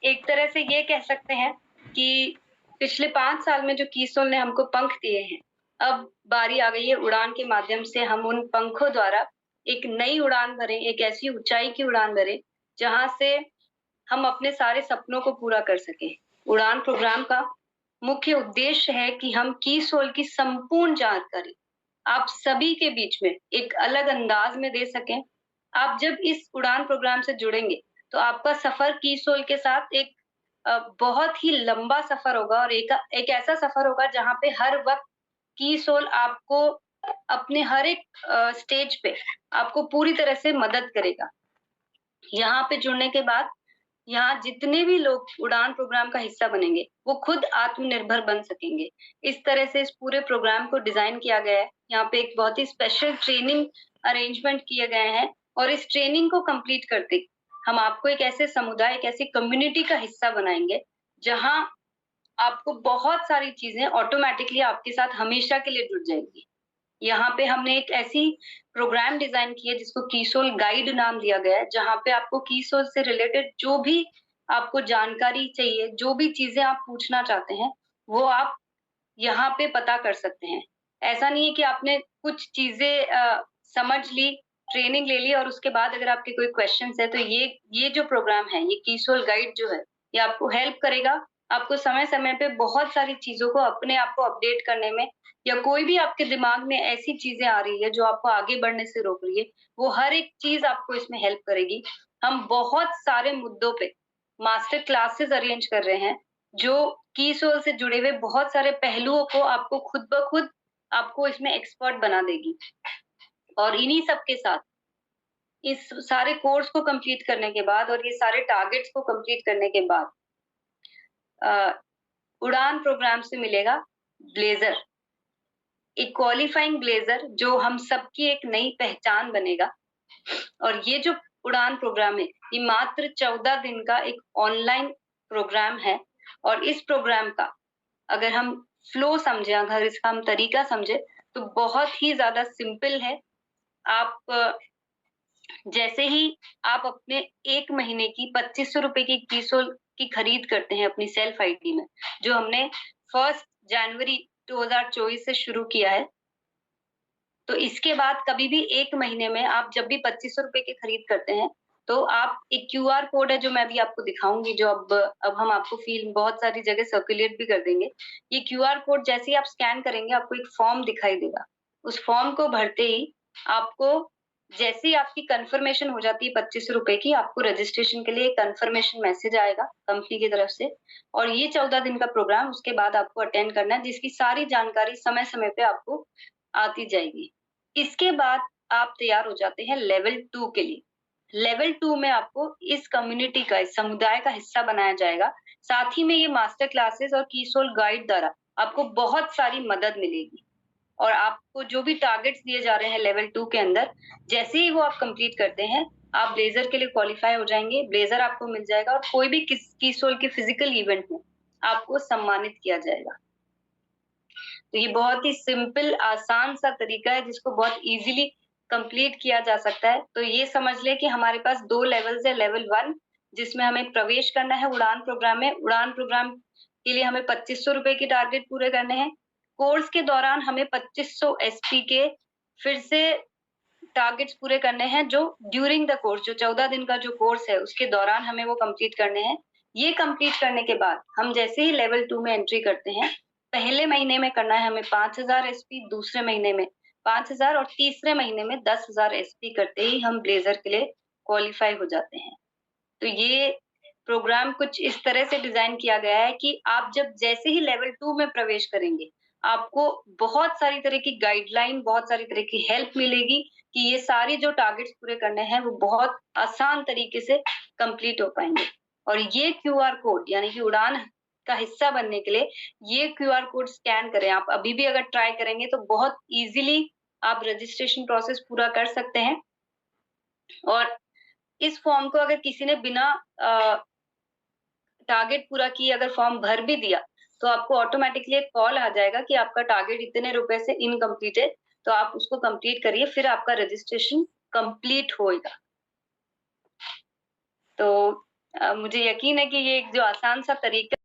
एक तरह से ये कह सकते हैं कि पिछले 5 साल में जो कीसोल ने हमको पंख दिए हैं, अब बारी आ गई है उड़ान के माध्यम से हम उन पंखों द्वारा एक नई उड़ान भरें, एक ऐसी ऊँचाई की उड़ान भरें, जहाँ से हम अपने सारे सपनों को पूरा कर सकें। उड़ान प्रोग्राम का मुख्य उद्देश्य है कि हम कीसोल की संपूर्ण जानकारी आप सभी के बीच में एक अलग अंदाज में दे सकें। आप जब इस उड़ान प्रोग्राम से जुड़ेंगे, तो आपका सफ़र कीसोल के साथ एक बहुत ही लंबा सफ़र होगा और एक ऐसा सफ़र होगा जहाँ पे हर वक़्त कीसोल आपको अपने हर एक स्टेज पे आपको पूरी तरह से मदद करेगा। यहाँ पे जुड़ने के बाद यहाँ जितने भी लोग उड़ान प्रोग्राम का हिस्सा बनेंगे, वो खुद आत्मनिर्भर बन सकेंगे। इस तरह से इस पूरे प्रोग्राम को डिज़ाइन किया गया है। यहाँ पे एक बहुत ही स्पेशल ट्रेनिंग अरेंजमेंट किए गए हैं और इस ट्रेनिंग को कंप्लीट करते हम आपको एक ऐसे समुदाय, एक ऐसी कम्युनिटी का हिस्सा बनाएँगे, जहाँ आपको बहुत सारी चीज़ें ऑटोमैटिकली आपके साथ हमेशा के लिए जुड़ जाएँगी। यहाँ पे हमने एक ऐसी प्रोग्राम डिज़ाइन की है जिसको कीसोल गाइड नाम दिया गया है, जहाँ पे आपको कीसोल से रिलेटेड जो भी आपको जानकारी चाहिए, जो भी चीज़ें आप पूछना चाहते हैं, वो आप यहाँ पे पता कर सकते हैं। ऐसा नहीं है कि आपने कुछ चीज़ें समझ ली, ट्रेनिंग ले ली और उसके बाद अगर आपके कोई क्वेश्चन्स हैं, तो ये जो प्रोग्राम है, ये कीसोल गाइड जो है, ये आपको हेल्प करेगा। आपको समय-समय पे बहुत सारी चीज़ों को अपने आप को अपडेट करने में या कोई भी आपके दिमाग में ऐसी चीज़ें आ रही है, जो आपको आगे बढ़ने से रोक रही है, वो हर एक चीज़ आपको इसमें हेल्प करेगी। हम बहुत सारे मुद्दों पे मास्टर क्लासेस अरेंज कर रहे हैं, जो कीसोल से जुड़े हुए बहुत सारे पहलुओं को आपको खुद ब खुद आपको इसमें एक्सपर्ट बना देगी। और इन्हीं सब के साथ इस सारे कोर्स को कंप्लीट करने के बाद और ये सारे टारगेट्स को कंप्लीट करने के बाद अ, उड़ान प्रोग्राम से मिलेगा ब्लेज़र, एक क्वालिफाइंग ब्लेज़र जो हम सबकी एक नई पहचान बनेगा। और ये जो उड़ान प्रोग्राम है, ये मात्र 14 दिन का एक ऑनलाइन प्रोग्राम है और इस प्रोग्राम का अगर हम फ्लो समझें, अगर इसका हम तरीका समझें, तो बहुत ही ज़्यादा सिंपल है। आप जैसे ही आप अपने 1 महीने की ₹2500 की कीसोल की खरीद करते हैं अपनी सेल्फ आईडी में, जो हमने 1 जनवरी 2024 से शुरू किया है। तो इसके बाद कभी भी 1 महीने में आप जब भी ₹2500 की खरीद करते हैं, तो आप एक क्यूआर कोड है जो मैं अभी आपको दिखाऊँगी, जो अब हम आपको बहुत सारी जगह सर्कुलेट भी कर देंगे। ये क्यूआर कोड जैसे ही आप स्कैन करेंगे, आपको एक फॉर्म दिखाई देगा। उस फॉर्म को भरते ही आपको जैसे ही आपकी कन्फर्मेशन हो जाती है ₹2500 की, आपको रजिस्ट्रेशन के लिए कन्फर्मेशन मैसेज आएगा कंपनी की तरफ से और ये 14 दिन का प्रोग्राम उसके बाद आपको अटेंड करना है, जिसकी सारी जानकारी समय-समय पे आपको आती जाएगी। इसके बाद आप तैयार हो जाते हैं लेवल 2 के लिए। लेवल 2 में आपको इस कम्युनिटी का, इस समुदाय का हिस्सा बनाया जाएगा। साथ ही में ये मास्टर क्लासेस और कीसोल गाइड द्वारा आपको बहुत सारी मदद मिलेगी और आपको जो भी टारगेट्स दिए जा रहे हैं लेवल 2 के अंदर, जैसे ही वो आप कंप्लीट करते हैं, आप ब्लेज़र के लिए क्वालीफाई हो जाएँगे, ब्लेज़र आपको मिल जाएगा और कोई भी कीसोल के फिज़िकल इवेंट में आपको सम्मानित किया जाएगा। तो ये बहुत ही सिंपल आसान सा तरीका है जिसको बहुत ईज़िली कंप्लीट किया जा सकता है। तो ये समझ लें कि हमारे पास 2 लेवल्स है, लेवल 1 जिसमें हमें प्रवेश करना है उड़ान प्रोग्राम में। उड़ान प्रोग्राम के लिए हमें ₹2500 के टारगेट पूरे करने हैं। कोर्स के दौरान हमें 2500 एसपी के फिर से टारगेट्स पूरे करने हैं जो ड्यूरिंग द कोर्स, जो 14 दिन का जो कोर्स है उसके दौरान हमें वो कंप्लीट करने हैं। ये कंप्लीट करने के बाद हम जैसे ही लेवल 2 में एंट्री करते हैं, पहले महीने में करना है हमें 5000 एसपी, दूसरे महीने में 5000 और तीसरे महीने में 10,000 एसपी करते ही हम ब्लेज़र के लिए क्वालीफाई हो जाते हैं। तो ये प्रोग्राम कुछ इस तरह से डिज़ाइन किया गया है कि आप जब जैसे ही लेवल 2 में प्रवेश करेंगे, आपको बहुत सारी तरह की गाइडलाइन, बहुत सारी तरह की हेल्प मिलेगी कि ये सारे जो टारगेट्स पूरे करने हैं, वो बहुत आसान तरीके से कंप्लीट हो पाएँगे। और ये क्यूआर कोड यानी कि उड़ान का हिस्सा बनने के लिए ये क्यूआर कोड स्कैन करें। आप अभी भी अगर ट्राई करेंगे तो बहुत ईज़िली आप रजिस्ट्रेशन प्रोसेस पूरा कर सकते हैं और इस फॉर्म को अगर किसी ने बिना टारगेट पूरा किए अगर फॉर्म भर भी दिया, तो आपको ऑटोमैटिकली एक कॉल आ जाएगा कि आपका टारगेट इतने रुपए से इनकम्प्लीट है, तो आप उसको कंप्लीट करिए, फिर आपका रजिस्ट्रेशन कंप्लीट होएगा। तो मुझे यकीन है कि ये एक जो आसान सा तरीका